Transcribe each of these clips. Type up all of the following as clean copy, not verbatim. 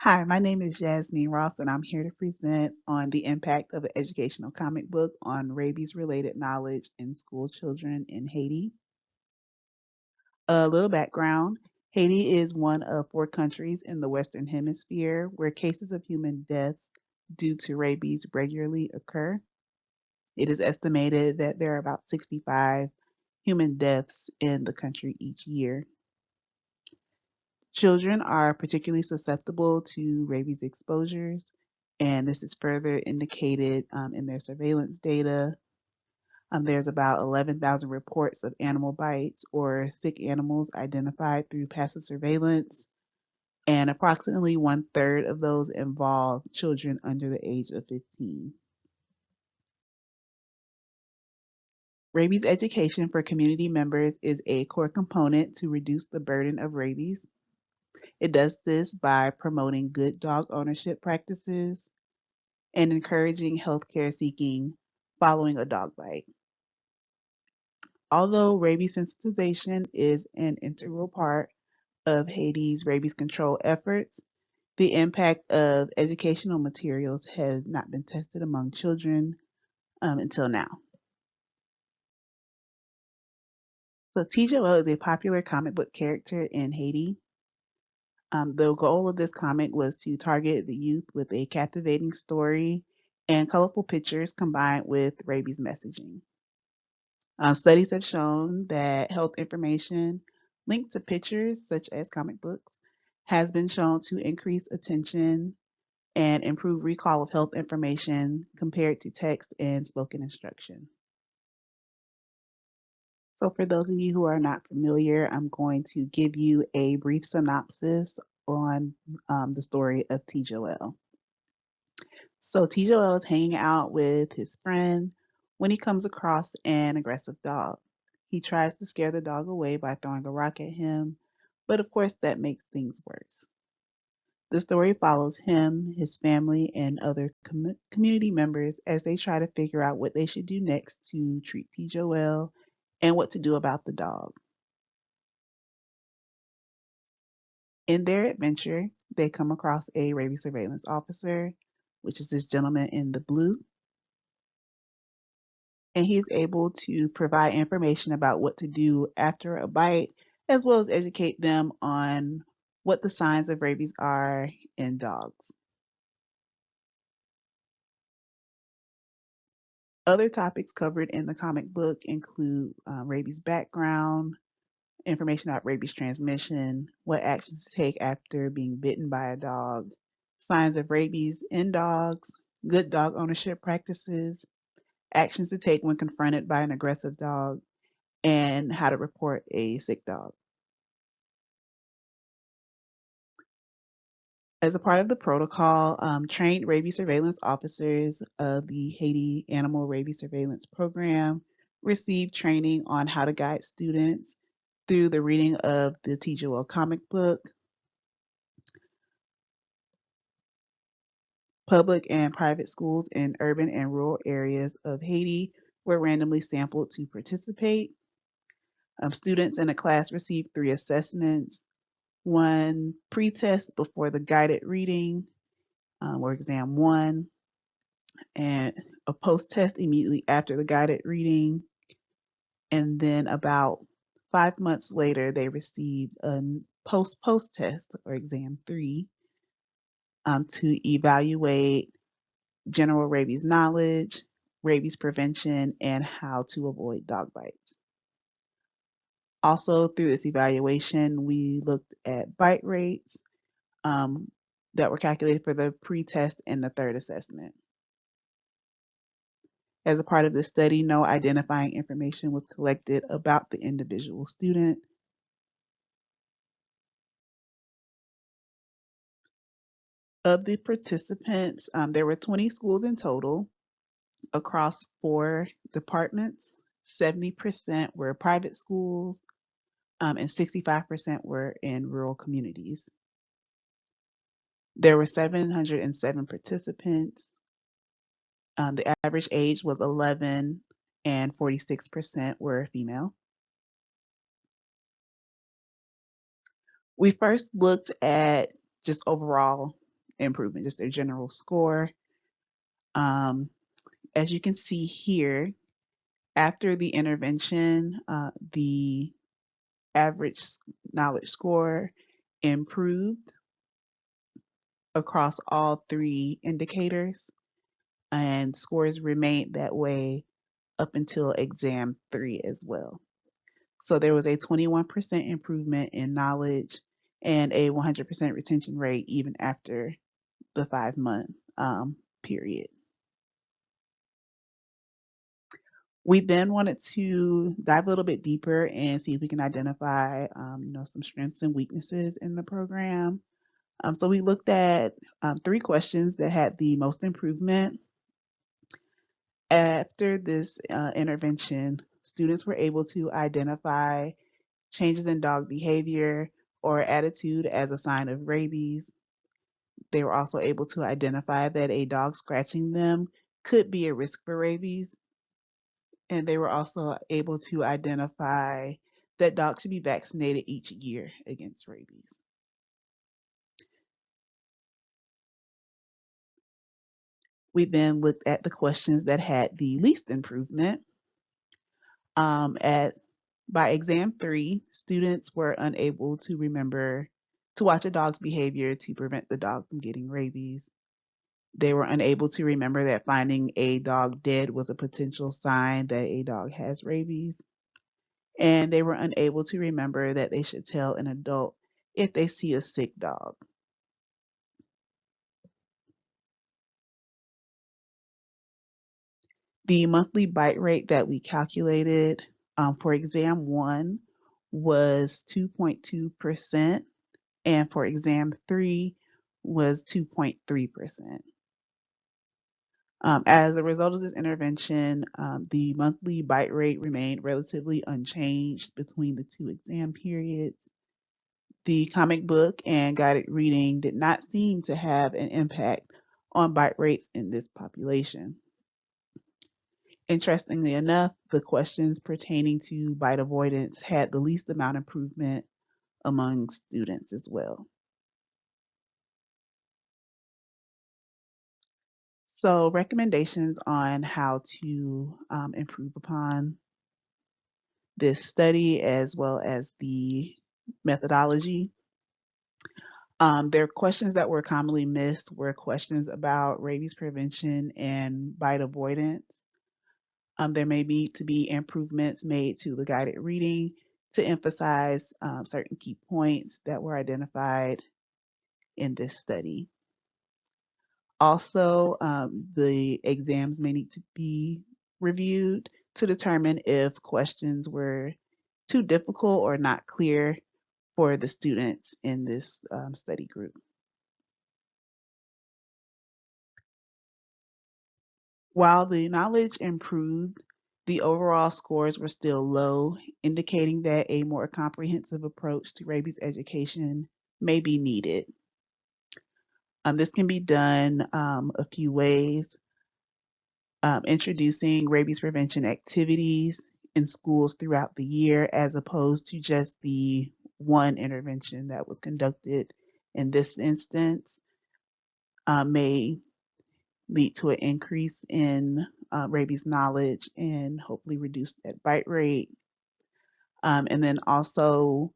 Hi, my name is Yasmeen Ross, and I'm here to present on the impact of an educational comic book on rabies-related knowledge in school children in Haiti. A little background. Haiti is one of four countries in the Western Hemisphere where cases of human deaths due to rabies regularly occur. It is estimated that there are about 65 human deaths in the country each year. Children are particularly susceptible to rabies exposures, and this is further indicated in their surveillance data. There's about 11,000 reports of animal bites or sick animals identified through passive surveillance, and approximately one-third of those involve children under the age of 15. Rabies education for community members is a core component to reduce the burden of rabies. It does this by promoting good dog ownership practices and encouraging healthcare seeking following a dog bite. Although rabies sensitization is an integral part of Haiti's rabies control efforts, the impact of educational materials has not been tested among children until now. So Tijoel is a popular comic book character in Haiti. The goal of this comic was to target the youth with a captivating story and colorful pictures combined with rabies messaging. Studies have shown that health information linked to pictures, such as comic books, has been shown to increase attention and improve recall of health information compared to text and spoken instruction. So, for those of you who are not familiar, I'm going to give you a brief synopsis on the story of T. Joel. So, T. Joel is hanging out with his friend when he comes across an aggressive dog. He tries to scare the dog away by throwing a rock at him, but of course, that makes things worse. The story follows him, his family, and other community members as they try to figure out what they should do next to treat T. Joel and what to do about the dog. In their adventure, they come across a rabies surveillance officer, which is this gentleman in the blue, and he's able to provide information about what to do after a bite, as well as educate them on what the signs of rabies are in dogs. Other topics covered in the comic book include rabies background, information about rabies transmission, what actions to take after being bitten by a dog, signs of rabies in dogs, good dog ownership practices, actions to take when confronted by an aggressive dog, and how to report a sick dog. As a part of the protocol, trained rabies surveillance officers of the Haiti Animal Rabies Surveillance Program received training on how to guide students through the reading of the T. Joel comic book. Public and private schools in urban and rural areas of Haiti were randomly sampled to participate. Students in a class received 3 assessments, one pre-test before the guided reading, or exam 1, and a post-test immediately after the guided reading. And then about 5 months later, they received a post-test, or exam 3, to evaluate general rabies knowledge, rabies prevention, and how to avoid dog bites. Also, through this evaluation, we looked at bite rates um, that were calculated for the pre-test and the third assessment. As a part of the study, no identifying information was collected about the individual student. Of the participants, there were 20 schools in total across 4 departments. 70% were private schools, and 65% were in rural communities. There were 707 participants. The average age was 11, and 46% were female. We first looked at just overall improvement, just their general score. Um, as you can see here, after the intervention, the average knowledge score improved across all three indicators, and scores remained that way up until exam 3 as well. So there was a 21% improvement in knowledge and a 100% retention rate even after the 5-month period. We then wanted to dive a little bit deeper and see if we can identify, some strengths and weaknesses in the program. So we looked at 3 questions that had the most improvement. After this intervention, students were able to identify changes in dog behavior or attitude as a sign of rabies. They were also able to identify that a dog scratching them could be a risk for rabies. And they were also able to identify that dogs should be vaccinated each year against rabies. We then looked at the questions that had the least improvement. By exam 3, students were unable to remember to watch a dog's behavior to prevent the dog from getting rabies. They were unable to remember that finding a dog dead was a potential sign that a dog has rabies. And they were unable to remember that they should tell an adult if they see a sick dog. The monthly bite rate that we calculated for exam 1 was 2.2%, and for exam 3 was 2.3%. As a result of this intervention, the monthly bite rate remained relatively unchanged between the 2 exam periods. The comic book and guided reading did not seem to have an impact on bite rates in this population. Interestingly enough, the questions pertaining to bite avoidance had the least amount of improvement among students as well. So recommendations on how to improve upon this study as well as the methodology. There are questions that were commonly missed were questions about rabies prevention and bite avoidance. There may need to be improvements made to the guided reading to emphasize certain key points that were identified in this study. Also, the exams may need to be reviewed to determine if questions were too difficult or not clear for the students in this study group. While the knowledge improved, the overall scores were still low, indicating that a more comprehensive approach to rabies education may be needed. This can be done a few ways. Introducing rabies prevention activities in schools throughout the year as opposed to just the one intervention that was conducted in this instance may lead to an increase in rabies knowledge and hopefully reduce that bite rate. And then also,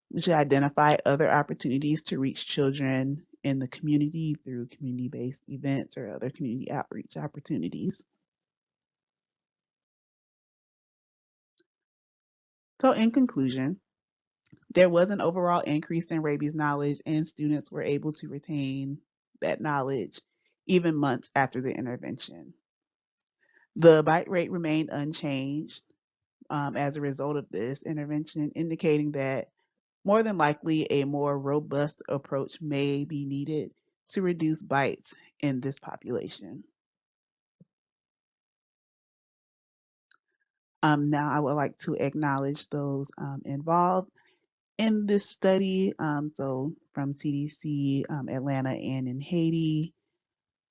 we should identify other opportunities to reach children in the community through community-based events or other community outreach opportunities. So in conclusion, there was an overall increase in rabies knowledge and students were able to retain that knowledge even months after the intervention. The bite rate remained unchanged as a result of this intervention, indicating that more than likely a more robust approach may be needed to reduce bites in this population. Now I would like to acknowledge those involved in this study. So from CDC, Atlanta, and in Haiti,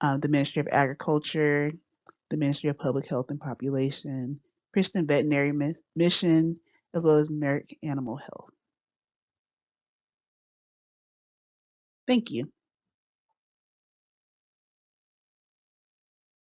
the Ministry of Agriculture, the Ministry of Public Health and Population, Christian Veterinary Mission, as well as Merck Animal Health. Thank you.